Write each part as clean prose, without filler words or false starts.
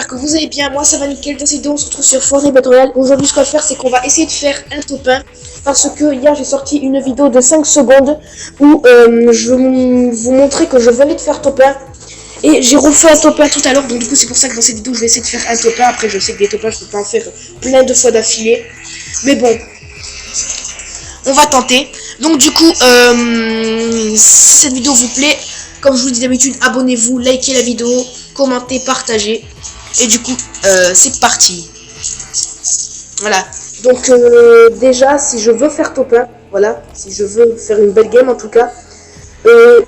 j'espère que vous allez bien. Moi ça va nickel. Dans cette vidéo on se retrouve sur Fortnite Battle Royale. Aujourd'hui ce qu'on va faire c'est qu'on va essayer de faire un top 1. Parce que hier j'ai sorti une vidéo de 5 secondes où je vais vous montrer que je venais de faire top 1. Et j'ai refait un top 1 tout à l'heure. Donc du coup c'est pour ça que dans cette vidéo je vais essayer de faire un top 1. Après je sais que des top 1 je peux pas en faire plein de fois d'affilée. Mais bon, on va tenter. Donc du coup si cette vidéo vous plaît, comme je vous dis d'habitude, abonnez-vous, likez la vidéo, commentez, partagez. Et du coup, c'est parti. Voilà. Donc déjà, si je veux faire top 1, voilà, si je veux faire une belle game en tout cas,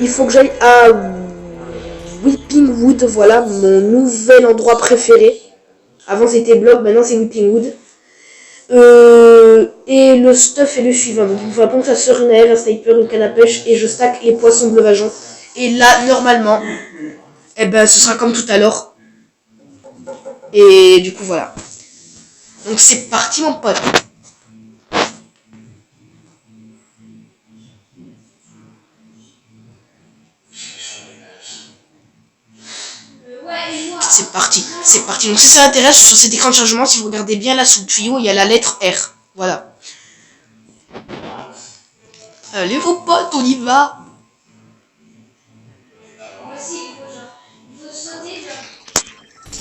il faut que j'aille à Weeping Wood, voilà, mon nouvel endroit préféré. Avant c'était Blob, maintenant c'est Weeping Wood. Et le stuff est le suivant. Donc, il me faut un pompe chasseur, une AR, un sniper, une canne à pêche et je stack les poissons bleuvageons. Et là, normalement, eh ben, ce sera comme tout à l'heure. Et du coup, voilà. Donc, c'est parti, mon pote. C'est parti, c'est parti. Donc, si ça intéresse, sur cet écran de chargement, si vous regardez bien là sous le tuyau, il y a la lettre R. Voilà. Allez, vos potes, on y va.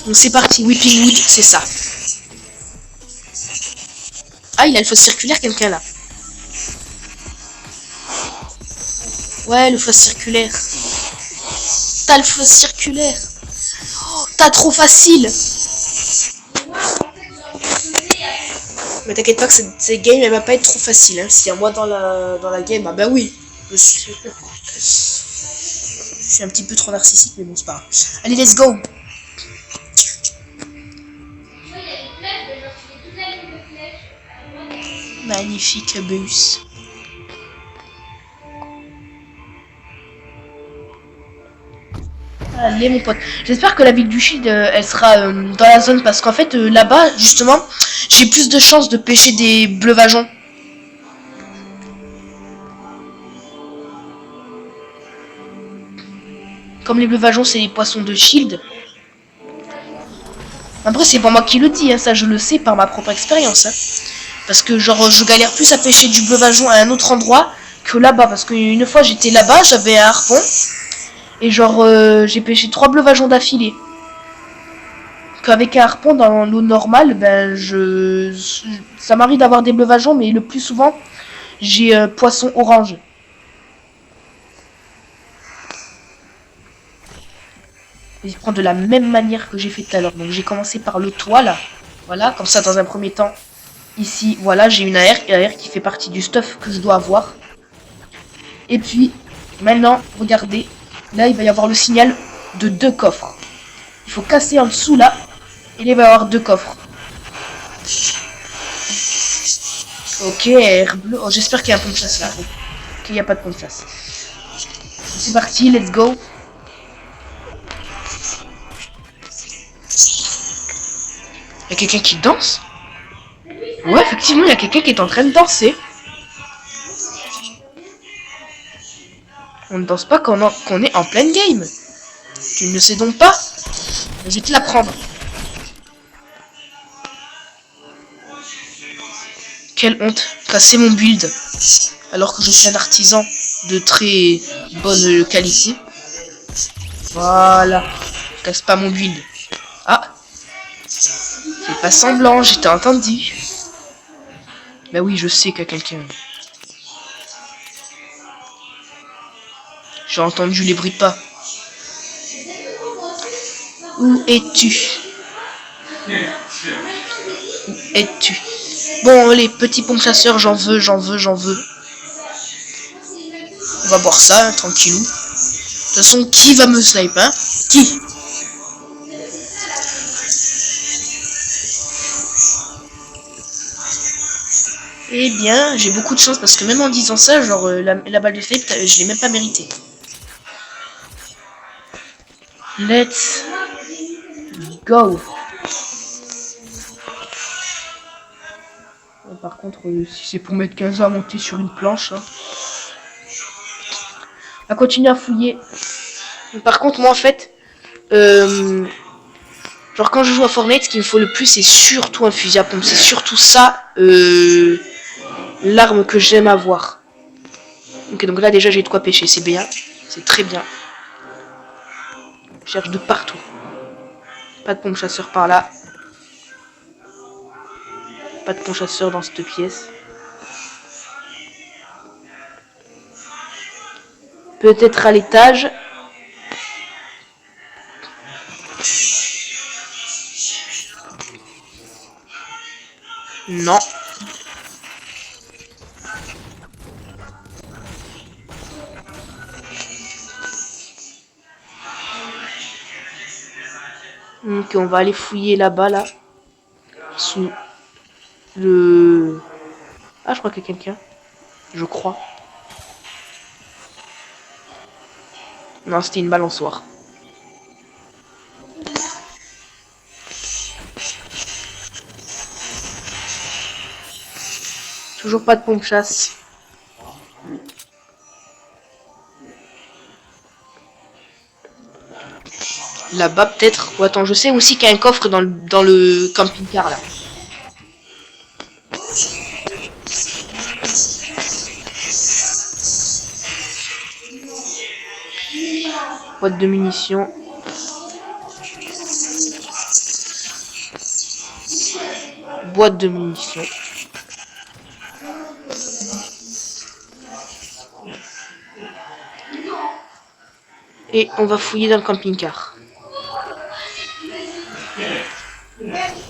Donc c'est parti, Weeping Wood, c'est ça. Ah, il a le fausse circulaire, quelqu'un là. Ouais, le fausse circulaire. T'as le fausse circulaire. Oh, t'as trop facile. Mais t'inquiète pas que cette game, elle va pas être trop facile. Hein. S'il y a moi dans la game, ah bah oui. Je suis un petit peu trop narcissique, mais bon, c'est pas grave. Allez, let's go. Magnifique bus. Allez mon pote. J'espère que la ville du Shield elle sera dans la zone parce qu'en fait là-bas justement j'ai plus de chances de pêcher des bleuvageons. Comme les bleuvageons c'est les poissons de Shield. Après c'est pas moi qui le dis, hein, ça je le sais par ma propre expérience. Hein. Parce que genre je galère plus à pêcher du bleuvageon à un autre endroit que là-bas. Parce qu'une fois j'étais là-bas, j'avais un harpon. Et genre j'ai pêché 3 bleuvageons d'affilée. Qu'avec un harpon dans l'eau normale, ben ça m'arrive d'avoir des bleuvageons, mais le plus souvent j'ai poisson orange. Et je prends de la même manière que j'ai fait tout à l'heure. Donc j'ai commencé par le toit là. Voilà, comme ça dans un premier temps. Ici, voilà, j'ai une AR qui fait partie du stuff que je dois avoir. Et puis, maintenant, regardez. Là, il va y avoir le signal de 2 coffres. Il faut casser en dessous là. Et là, il va y avoir 2 coffres. Ok, air bleu. Oh, j'espère qu'il y a un pont de chasse là. Ok, il n'y a pas de pont de chasse. C'est parti, let's go. Il y a quelqu'un qui danse? Ouais, effectivement, il y a quelqu'un qui est en train de danser. On ne danse pas quand on est en pleine game. Tu ne le sais donc pas? Je vais te l'apprendre. Quelle honte, casser mon build. Alors que je suis un artisan de très bonne qualité. Voilà. Je casse pas mon build. Ah. Fais pas semblant, j'étais entendu. Bah oui, je sais qu'il y a quelqu'un. J'ai entendu les bruits de pas. Où es-tu? Où es-tu? Bon, les petits pompes chasseurs, j'en veux. On va boire ça, hein, tranquillou. De toute façon, qui va me sniper, hein? Qui? Eh bien, j'ai beaucoup de chance parce que même en disant ça, genre la balle de snipe, je l'ai même pas mérité. Let's go. Par contre, si c'est pour mettre 15 ans à monter sur une planche, hein, à continuer à fouiller. Par contre, moi en fait, Genre quand je joue à Fortnite, ce qu'il me faut le plus, c'est surtout un fusil à pompe. C'est surtout ça, l'arme que j'aime avoir. Ok, donc là déjà j'ai de quoi pêcher, c'est bien. C'est très bien. Je cherche de partout. Pas de pompe chasseur par là. Pas de pompe chasseur dans cette pièce. Peut-être à l'étage. Non. Ok, on va aller fouiller là-bas, là. Sous le... Ah, je crois qu'il y a quelqu'un. Je crois. Non, c'était une balançoire. Toujours pas de pompe chasse. Là-bas, peut-être. Ou attends, je sais aussi qu'il y a un coffre dans le camping-car, là. Boîte de munitions. Boîte de munitions. Et on va fouiller dans le camping-car.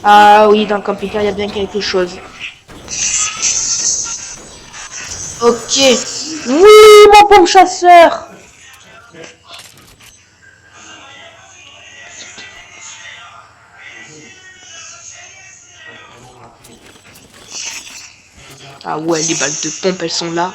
Ah oui, dans le camping-car, il y a bien quelque chose. Ok. Oui, mon pompe chasseur. Ah ouais, les balles de pompe, elles sont là.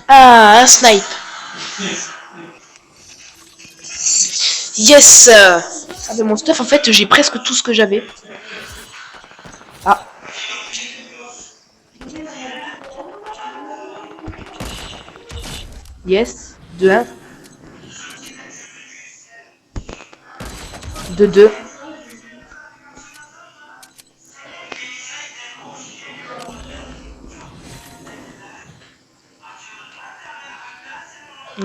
Ah, un snipe. Yes. Ah mais mon stuff, en fait, j'ai presque tout ce que j'avais. Ah. Yes. De 1. De 2.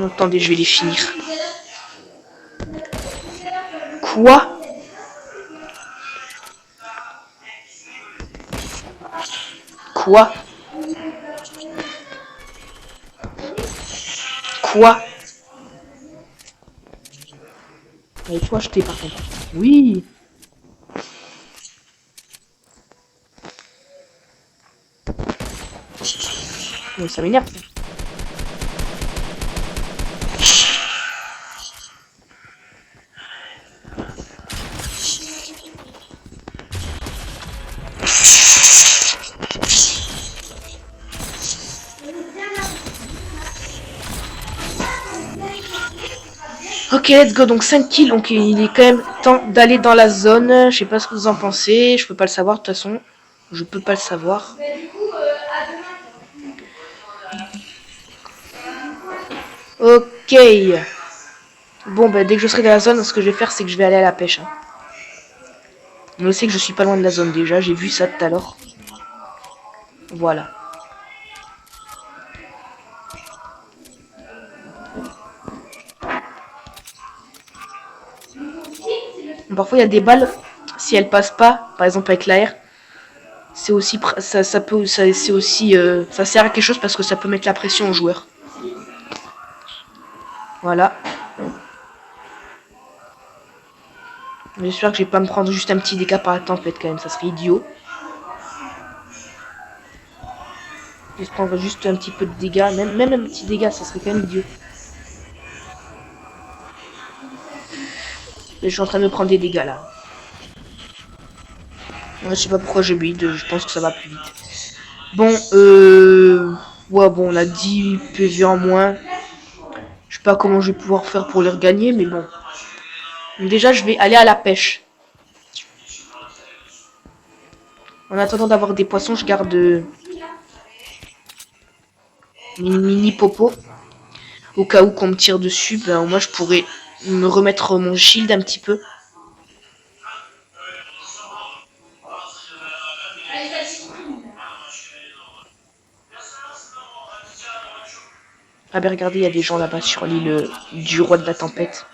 Attendez, je vais les finir. Quoi? Quoi? Quoi? Et toi acheter par contre. Oui. Mais ça m'énerve. Ok, let's go, donc 5 kills, donc il est quand même temps d'aller dans la zone. Je sais pas ce que vous en pensez, je peux pas le savoir de toute façon. Je peux pas le savoir. Ok. Bon, bah dès que je serai dans la zone, ce que je vais faire, c'est que je vais aller à la pêche. Hein. On sait que je suis pas loin de la zone déjà, j'ai vu ça tout à l'heure. Voilà. Parfois il y a des balles, si elles passent pas, par exemple avec l'AR, c'est aussi ça sert à quelque chose parce que ça peut mettre la pression aux joueurs. Voilà. J'espère que je vais pas me prendre juste un petit dégât par la tempête quand même, ça serait idiot. Je vais prendre juste un petit peu de dégâts, même un petit dégât, ça serait quand même idiot. Et je suis en train de me prendre des dégâts là. Je sais pas pourquoi je build, je pense que ça va plus vite. Bon, ouais, bon, on a 10 PV en moins. Je sais pas comment je vais pouvoir faire pour les regagner, mais bon. Donc déjà, je vais aller à la pêche. En attendant d'avoir des poissons, je garde une mini popo. Au cas où qu'on me tire dessus, ben moi je pourrais me remettre mon shield un petit peu. Ah ben regardez, il y a des gens là-bas sur l'île du roi de la tempête.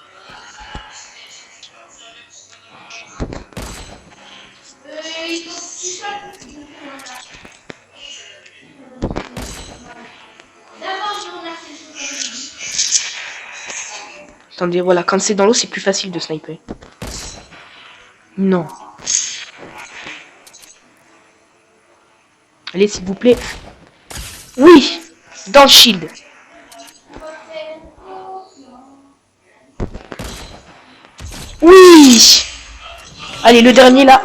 Attendez, voilà, quand c'est dans l'eau, c'est plus facile de sniper. Non. Allez, s'il vous plaît. Oui, dans le shield. Oui. Allez, le dernier là.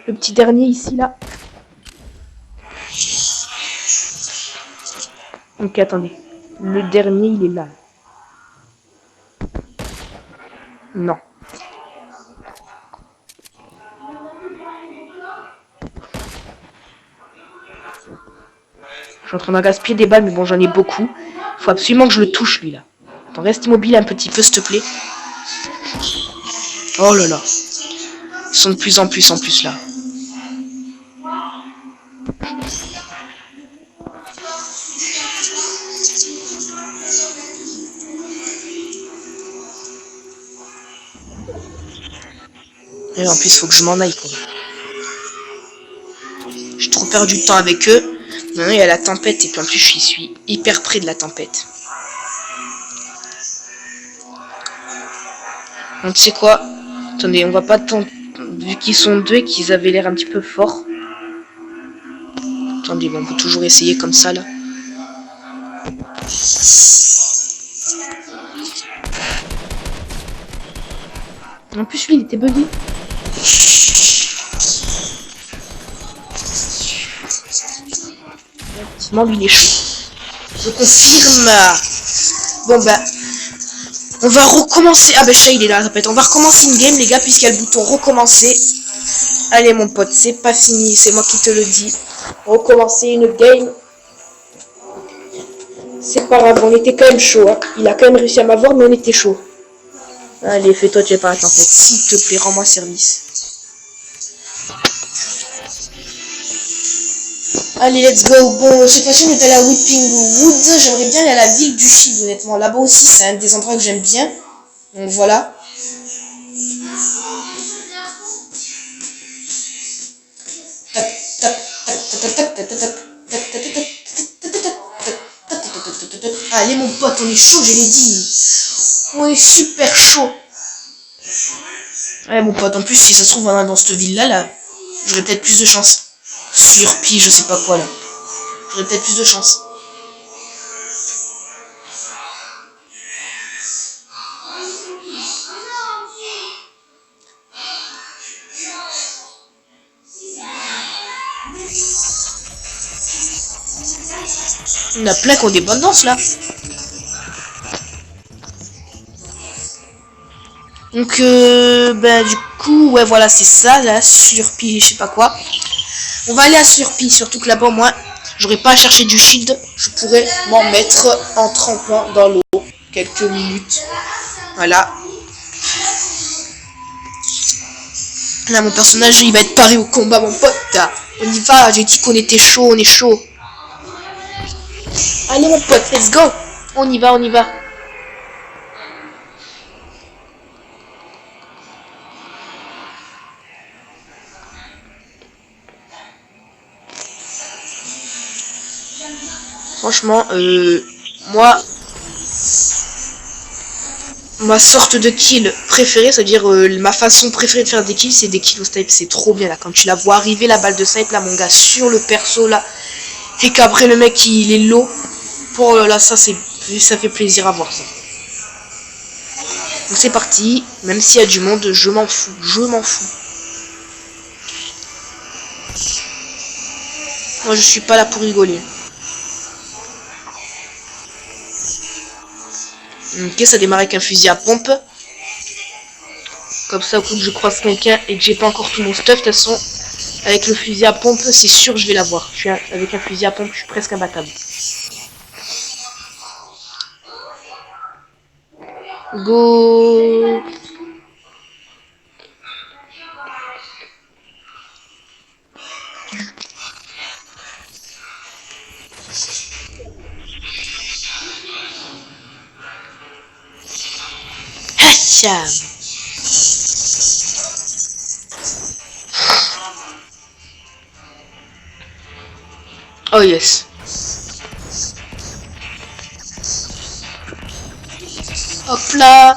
Le petit dernier ici, là. Ok, attendez. Le dernier, il est là. Non. Je suis en train de gaspiller des balles, mais bon, j'en ai beaucoup. Faut absolument que je le touche, lui, là. Attends, reste immobile un petit peu, s'il te plaît. Oh là là. Ils sont de plus en plus là. Et en plus, faut que je m'en aille, quoi. J'ai trop perdu de temps avec eux. Maintenant, il y a la tempête, et puis en plus, je suis hyper près de la tempête. Donc, tu sais quoi? Attendez, on va pas tant... Vu qu'ils sont deux et qu'ils avaient l'air un petit peu forts. Attendez, bon, on peut toujours essayer comme ça, là. En plus, lui, il était bugué. Effectivement, lui, il est chaud. Je confirme. Bon, bah... On va recommencer. Ah, bah, ça, il est là, répète. On va recommencer une game, les gars, puisqu'il y a le bouton recommencer. Allez, mon pote, c'est pas fini. C'est moi qui te le dis. Recommencer une game. C'est pas grave, on était quand même chaud. Hein. Il a quand même réussi à m'avoir, mais on était chaud. Allez, fais-toi tuer par la tempête. S'il te plaît, rends-moi service. Allez, let's go. Bon, cette fois-ci, on est allé à Whipping Wood. J'aimerais bien aller à la ville du Shield, honnêtement. Là-bas aussi, c'est un des endroits que j'aime bien. Donc, voilà. Allez, mon pote, on est chaud, je l'ai dit. On est super chaud. Ouais, mon pote, en plus, si ça se trouve, dans cette ville-là, là, j'aurais peut-être plus de chance. Surpie, je sais pas quoi, là. J'aurais peut-être plus de chance. Il y en a plein qui ont des bonnes danses, là. Donc, ben, du coup, ouais, voilà, c'est ça, là, Surpie, je sais pas quoi. On va aller à Surpie, surtout que là-bas, moi, j'aurais pas à chercher du shield. Je pourrais m'en mettre en trempant dans l'eau. Quelques minutes. Voilà. Là, mon personnage, il va être paré au combat, mon pote. On y va, j'ai dit qu'on était chaud, on est chaud. Allez, mon pote, let's go. On y va, on y va. Franchement, moi, ma sorte de kill préférée, c'est-à-dire ma façon préférée de faire des kills, c'est des kills au snipe. C'est trop bien là. Quand tu la vois arriver, la balle de snipe, là, mon gars, sur le perso là, et qu'après le mec il est low, pour là, ça fait plaisir à voir ça. Donc c'est parti. Même s'il y a du monde, je m'en fous. Je m'en fous. Moi, je suis pas là pour rigoler. Ok, ça démarre avec un fusil à pompe. Comme ça, au coup que je croise quelqu'un et que j'ai pas encore tout mon stuff, de toute façon, avec le fusil à pompe, c'est sûr je vais l'avoir. Avec un fusil à pompe, je suis presque imbattable. Go. Hacha. Oh yes. Hop là.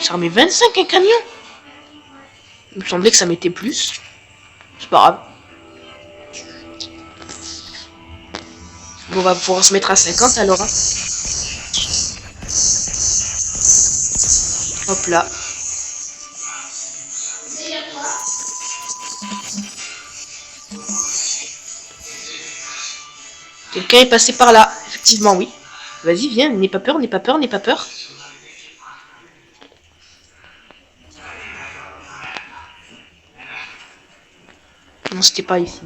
J'en mets 25 un camion. Il me semblait que ça mettait plus. C'est pas grave. Bon, on va pouvoir se mettre à 50 alors. Hein. Hop là. Quelqu'un est passé par là. Effectivement, oui. Vas-y, viens. N'aie pas peur, n'aie pas peur, n'aie pas peur. Non, c'était pas ici.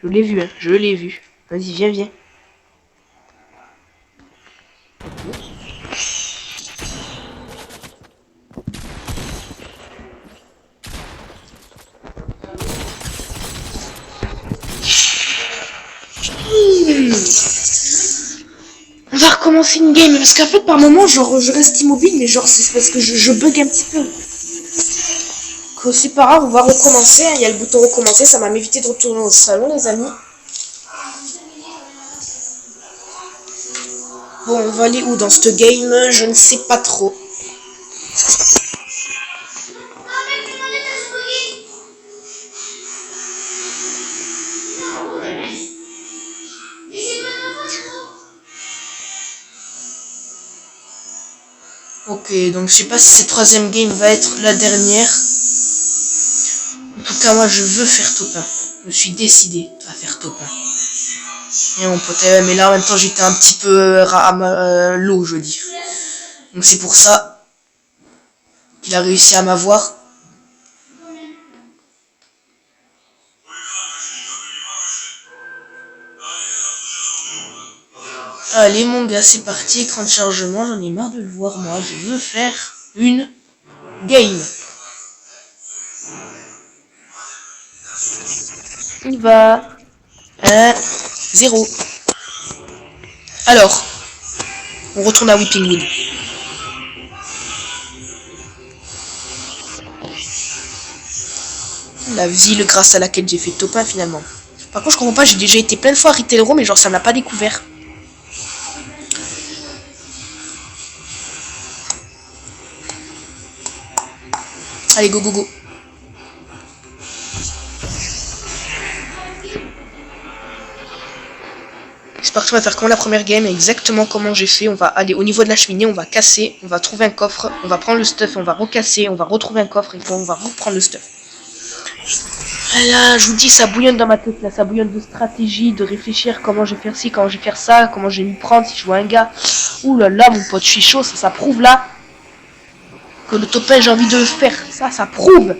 Je l'ai vu, hein. Je l'ai vu. Vas-y, viens, viens. On va recommencer une game, parce qu'en fait par moment genre je reste immobile, mais genre c'est parce que je bug un petit peu. Que c'est pas grave, on va recommencer, il y a le bouton recommencer, ça m'a évité de retourner au salon les amis. Bon, on va aller où dans cette game? Je ne sais pas trop. Ok, donc je sais pas si cette troisième game va être la dernière. En tout cas, moi je veux faire top 1. Je me suis décidé à faire top 1. Et mon pote, mais là en même temps j'étais un petit peu low, je veux dire. Donc c'est pour ça qu'il a réussi à m'avoir. Allez mon gars, c'est parti, écran de chargement, j'en ai marre de le voir moi, je veux faire une game. Il va. 1, 0. Alors, on retourne à Weeping Wood. La ville grâce à laquelle j'ai fait top 1 finalement. Par contre, je comprends pas, j'ai déjà été plein de fois à Retail Row, mais genre ça m'a pas découvert. Allez, go, go, go. J'espère que tu vas faire comme la première game, exactement comment j'ai fait. On va aller au niveau de la cheminée, on va casser, on va trouver un coffre, on va prendre le stuff, on va recasser, on va retrouver un coffre et puis on va reprendre le stuff. Là, je vous dis, ça bouillonne dans ma tête, là, ça bouillonne de stratégie, de réfléchir comment je vais faire ci, comment je vais faire ça, comment je vais m'y prendre si je vois un gars. Ouh là là, mon pote, je suis chaud, ça prouve là que le top 1, j'ai envie de le faire. Ça prouve.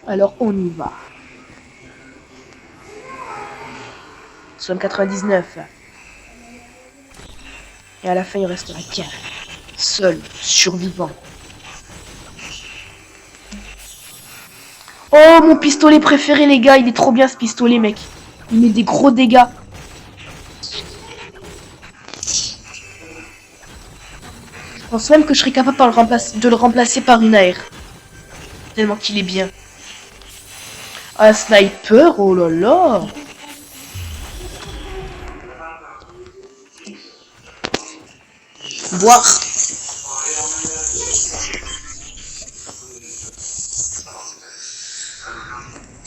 Alors, on y va. Somme 99. Et à la fin, il restera qu'un. Seul, survivant. Oh, mon pistolet préféré, les gars. Il est trop bien, ce pistolet, mec. Il met des gros dégâts. Je pense même que je serais capable de le remplacer par une AR. Tellement qu'il est bien. Un sniper, oh là là. Boire.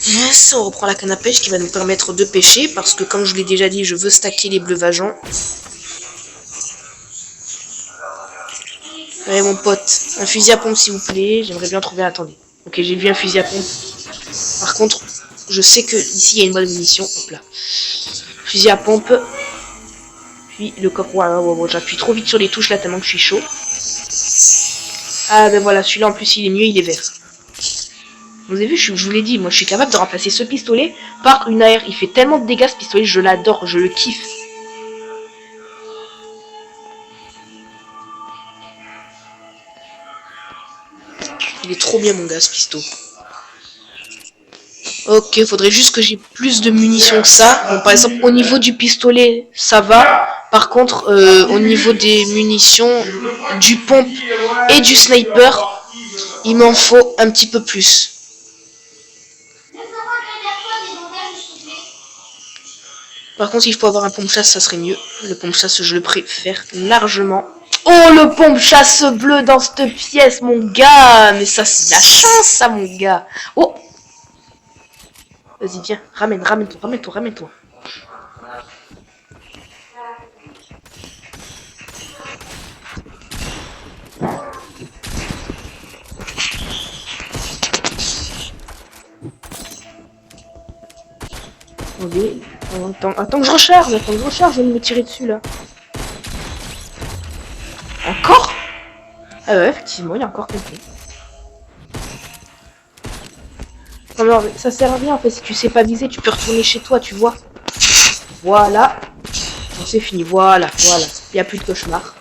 Yes, on reprend la canne à pêche qui va nous permettre de pêcher parce que comme je vous l'ai déjà dit, je veux stacker les bleuvageons. Ouais mon pote, un fusil à pompe s'il vous plaît, j'aimerais bien trouver, attendez. Ok, j'ai vu un fusil à pompe. Par contre, je sais que ici il y a une bonne munition, hop là. Fusil à pompe. Puis le coffre, ouais, j'appuie trop vite sur les touches là tellement que je suis chaud. Ah ben voilà, celui-là en plus il est mieux, il est vert. Vous avez vu, je vous l'ai dit, moi je suis capable de remplacer ce pistolet par une AR. Il fait tellement de dégâts ce pistolet, je l'adore, je le kiffe. Il est trop bien mon gars ce pisto. Ok, faudrait juste que j'ai plus de munitions que ça. Bon, par exemple, au niveau du pistolet, ça va. Par contre, au niveau des munitions, du pompe et du sniper, il m'en faut un petit peu plus. Par contre, si je peux avoir un pompe-chasse, ça serait mieux. Le pompe-chasse, je le préfère largement. Oh, le pompe-chasse bleu dans cette pièce, mon gars. Mais ça, c'est de la chance, ça, mon gars. Oh. Vas-y, viens. Ramène-toi. Attendez. Attends que je recharge. Je vais me tirer dessus, là. Encore? Ah ouais, effectivement, il y a encore quelqu'un. Non, mais ça sert à rien, en fait. Si tu sais pas viser, tu peux retourner chez toi, tu vois. Voilà. Bon, c'est fini. Voilà. Il n'y a plus de cauchemar.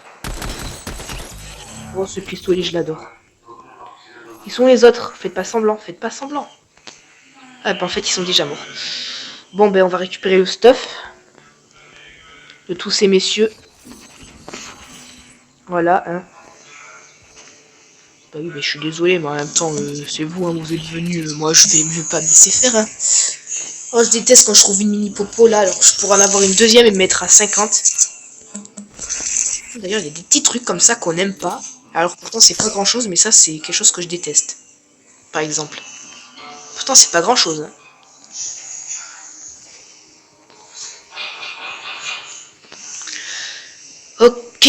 Oh, ce pistolet, je l'adore. Ils sont les autres. Faites pas semblant. Ah, bah, en fait, ils sont déjà morts. Bon, ben, on va récupérer le stuff de tous ces messieurs. Voilà, hein. Bah oui, mais je suis désolé, mais en même temps, c'est vous, hein, vous êtes venus. Moi, je vais même pas me laisser faire, hein. Oh, je déteste quand je trouve une mini popo là, alors que je pourrais en avoir une deuxième et me mettre à 50. D'ailleurs, il y a des petits trucs comme ça qu'on n'aime pas. Alors pourtant, c'est pas grand chose, mais ça, c'est quelque chose que je déteste. Par exemple. Pourtant, c'est pas grand chose, hein. Ok.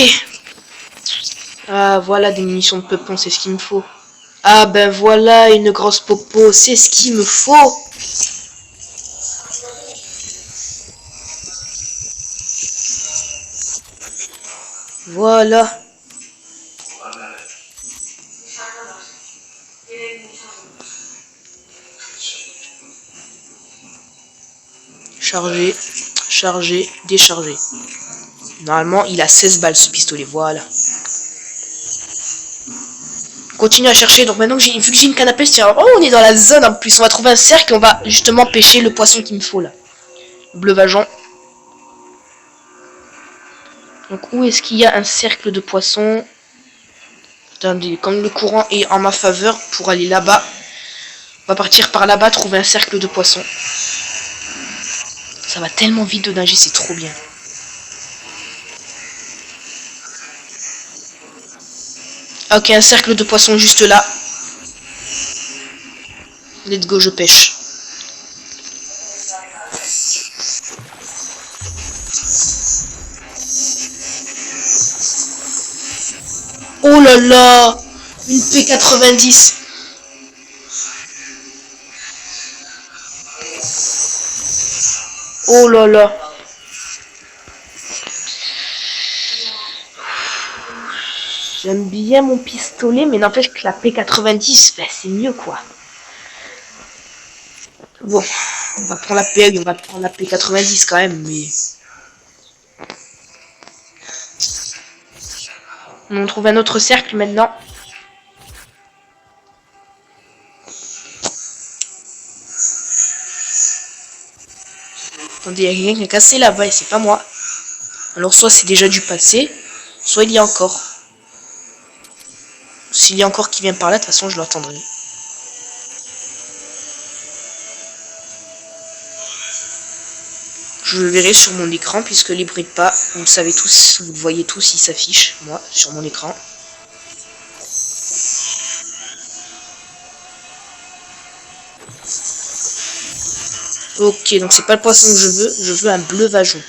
Ah, voilà des munitions de peupon, c'est ce qu'il me faut. Ah, ben voilà une grosse popo, c'est ce qu'il me faut. Voilà. Charger, décharger. Normalement, il a 16 balles ce pistolet, voilà. Continue à chercher, donc maintenant que vu que j'ai une canne à pêche, tiens, oh, on est dans la zone en plus, on va trouver un cercle et on va justement pêcher le poisson qu'il me faut là. Bleuvageon. Donc où est-ce qu'il y a un cercle de poissons? Attendez, comme le courant est en ma faveur pour aller là-bas, on va partir par là-bas, trouver un cercle de poissons. Ça va tellement vite de nager, c'est trop bien. Ok, un cercle de poissons juste là. Let's go, je pêche. Oh là là, une P90. Oh là là. J'aime bien mon pistolet, mais n'empêche que la P90, ben, c'est mieux quoi. Bon, on va prendre la P, on va prendre la P90 quand même, mais... On trouve un autre cercle maintenant. Attendez, il y a quelqu'un qui a cassé là-bas et c'est pas moi. Alors soit c'est déjà du passé, soit il y a encore. S'il y a encore qui vient par là, de toute façon je l'entendrai. Je le verrai sur mon écran puisque les bruits de pas, vous le savez tous, vous le voyez tous, il s'affiche, moi, sur mon écran. Ok, donc c'est pas le poisson que je veux un bleuvageon.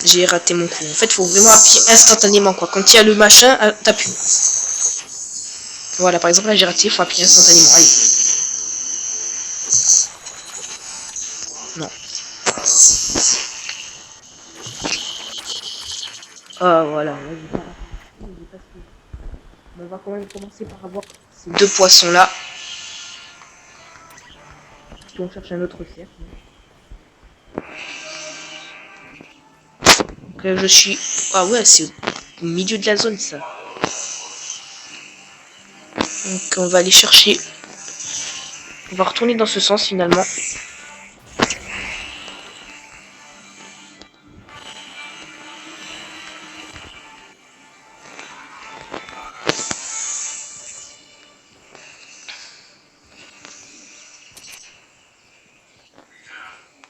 J'ai raté mon coup. En fait, faut vraiment appuyer instantanément, quoi. Quand il y a le machin, t'appuies. Voilà, par exemple, là, j'ai raté, faut appuyer instantanément. Allez. Non. Ah, voilà. On va quand même commencer par avoir ces deux poissons-là. Puis on cherche un autre cercle. Donc je suis... Ah ouais, c'est au milieu de la zone, ça. Donc on va aller chercher... On va retourner dans ce sens, finalement.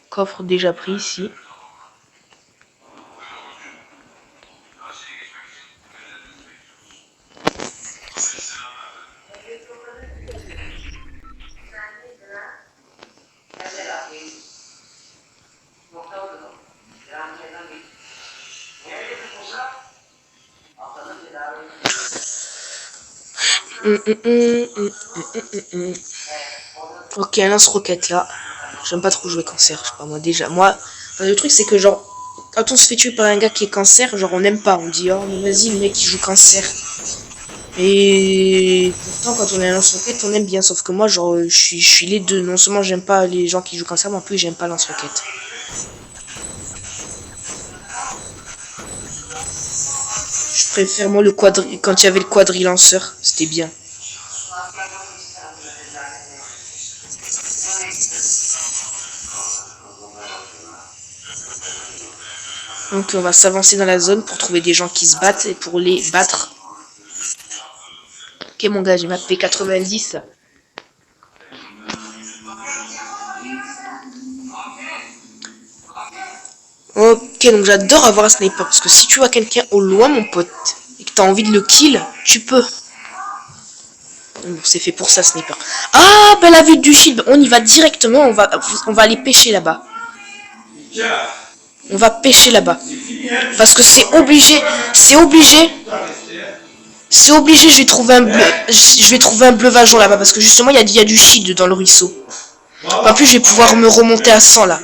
Coffre déjà pris ici. Ok, un lance-roquette là. J'aime pas trop jouer cancer, je sais pas moi déjà. Moi, le truc c'est que genre, quand on se fait tuer par un gars qui est cancer, genre on n'aime pas. On dit oh mais vas-y le mec il joue cancer. Et pourtant quand on est un lance-roquette on aime bien. Sauf que moi genre je suis les deux. Non seulement j'aime pas les gens qui jouent cancer, mais en plus j'aime pas lance-roquette. Je préfère moi le quadri quand il y avait le quadrilanceur, c'était bien. Donc on va s'avancer dans la zone pour trouver des gens qui se battent et pour les battre. Ok mon gars, j'ai ma P90. Ok, donc j'adore avoir un sniper, parce que si tu vois quelqu'un au loin mon pote, et que t'as envie de le kill, tu peux. C'est fait pour ça sniper. Ah, ben la vue du shield, on y va directement, on va aller pêcher là-bas. On va pêcher là-bas. Parce que c'est obligé, je vais trouver un bleuvageon là-bas, parce que justement il y a du shield dans le ruisseau. En plus je vais pouvoir me remonter à 100 là,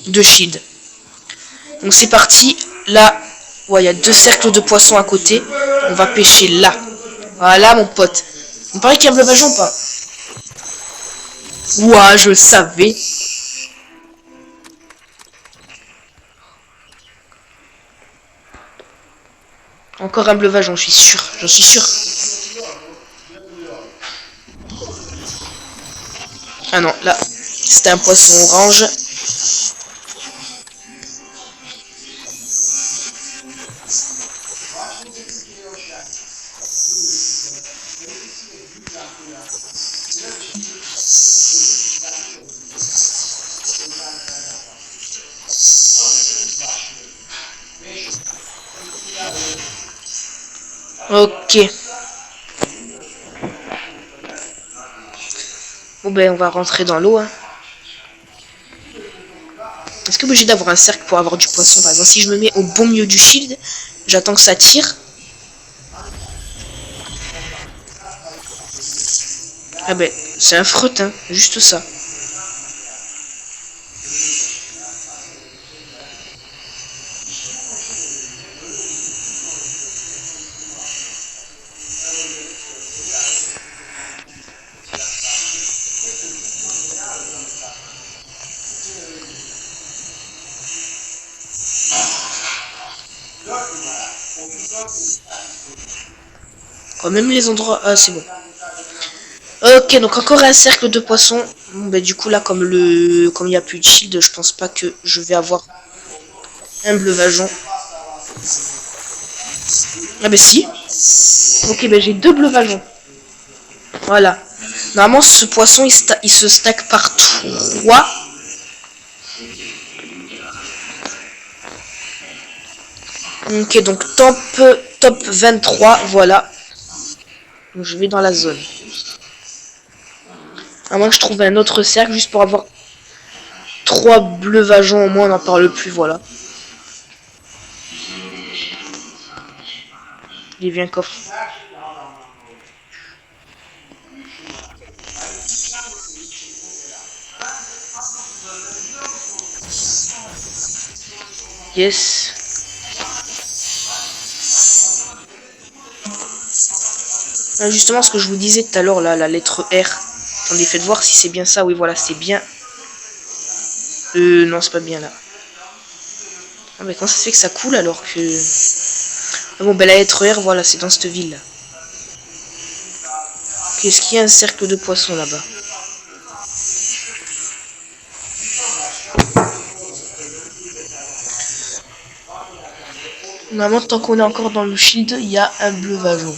de shield. Donc c'est parti, là, ouais, il y a deux cercles de poissons à côté, on va pêcher là. Voilà mon pote. Il me paraît qu'il y a un bleuvageon ou pas? Ouah, je le savais. Encore un bleuvageon, je suis sûr, j'en suis sûr. Ah non, là, c'était un poisson orange. Ok. Bon ben, on va rentrer dans l'eau. Hein. Est-ce que obligé d'avoir un cercle pour avoir du poisson? Par exemple, si je me mets au bon milieu du shield, j'attends que ça tire. Ah ben, c'est un freut, hein, juste ça. Oh, même les endroits... Ah, c'est bon. Ok, donc encore un cercle de poissons. Bon, bah, du coup, là, comme il n'y a plus de shield, je pense pas que je vais avoir un bleuvageon. Ah, bah, si. Ok, bah, j'ai deux bleuvageons. Voilà. Normalement, ce poisson, il se stack par 3. Ok, donc top 23, voilà. Donc, je vais dans la zone. À moins que je trouve un autre cercle juste pour avoir 3 bleuvageons au moins, on n'en parle plus, voilà. Il vient coffre. Yes. Justement, ce que je vous disais tout à l'heure, là, la lettre R. Attendez, faites voir si c'est bien ça. Oui, voilà, c'est bien. Non, c'est pas bien là. Ah, mais comment ça se fait que ça coule alors que... Ah bon, ben la lettre R, voilà, c'est dans cette ville là. Qu'est-ce qu'il y a un cercle de poissons là-bas? Normalement, tant qu'on est encore dans le shield, il y a un bleuvageon.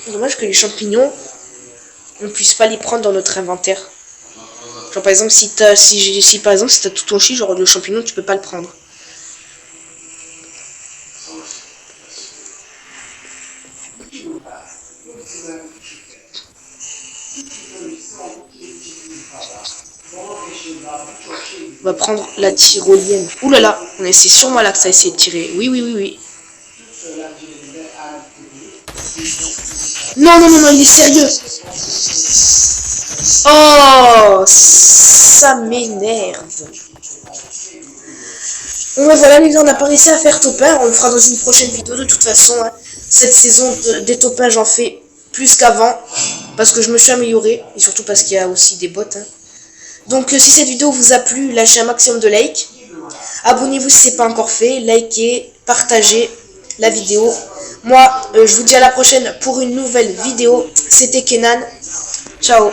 Dommage que les champignons, on puisse pas les prendre dans notre inventaire. Genre par exemple, si t'as par exemple si t'as tout ton shield, genre le champignon, tu peux pas le prendre. On va prendre la tyrolienne. Ouh là là, c'est sûrement là que ça a essayé de tirer. Oui, oui, oui, oui. Non, non, non, non, il est sérieux. Oh, ça m'énerve. Bon, ben voilà, les gars, on n'a pas réussi à faire topin. On le fera dans une prochaine vidéo. De toute façon, hein, cette saison des topins, j'en fais plus qu'avant. Parce que je me suis amélioré. Et surtout parce qu'il y a aussi des bots. Hein. Donc, si cette vidéo vous a plu, lâchez un maximum de likes. Abonnez-vous si ce n'est pas encore fait. Likez, partagez la vidéo. Moi, je vous dis à la prochaine pour une nouvelle vidéo. C'était Kenan. Ciao.